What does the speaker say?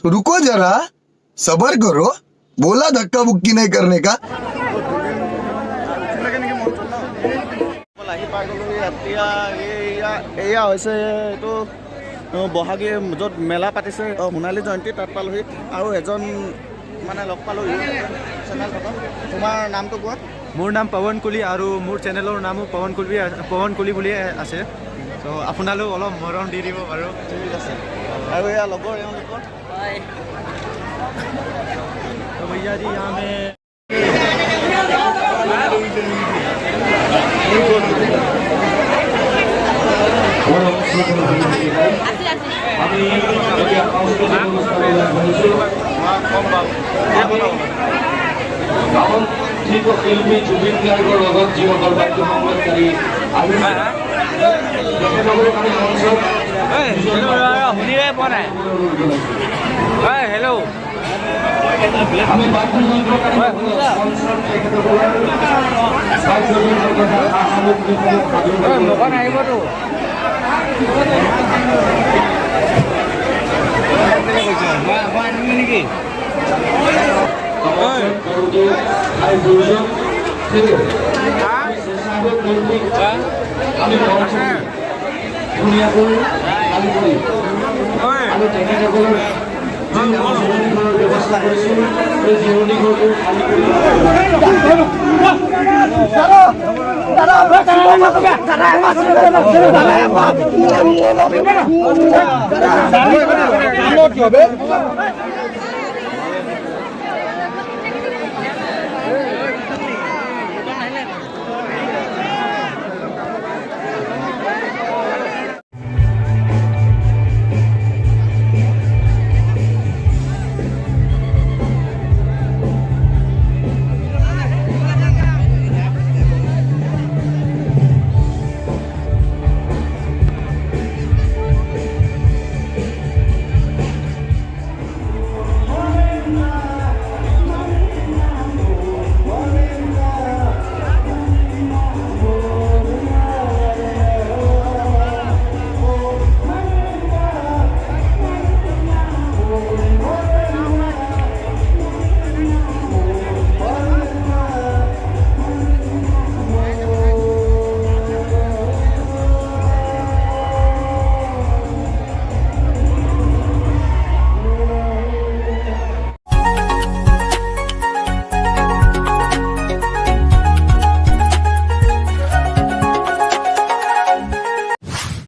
रुको जरा, सबर करो, बोला धक्का बुक्की नहीं करने का। এয়া হৈছে এইটো বহাগী য'ত মেলা পাতিছে সোণালী জয়ন্তী তাত পালোহি আৰু এজন মানে লগ পালোঁ চেনেল থকা। তোমাৰ নামটো কোৱা? মোৰ নাম পৱন কুলি আৰু মোৰ চেনেলৰ নামো পৱন কুলি বুলিয়ে আছে। ত' আপোনালোক অলপ মৰম দি দিব বাৰু। ঠিক আছে। আৰু এয়া লগৰ এওঁলোকৰ তো भैया जी यहाँ में শিল্পী জুবিন গাৰ্গৰ লগত জীৱনৰ বাক্য সংবাদকাৰী শুনিয়ে পোৱা নাই। হেল্ল' আমি বাদ্যযন্ত্ৰ আহিবতো নেকি? আমি ধুনীয়াকৈ আৰু তেখেতসকলৰ ব্যৱস্থা কৰিছোঁ। এই জিৰণি ঘৰটো খালী কৰি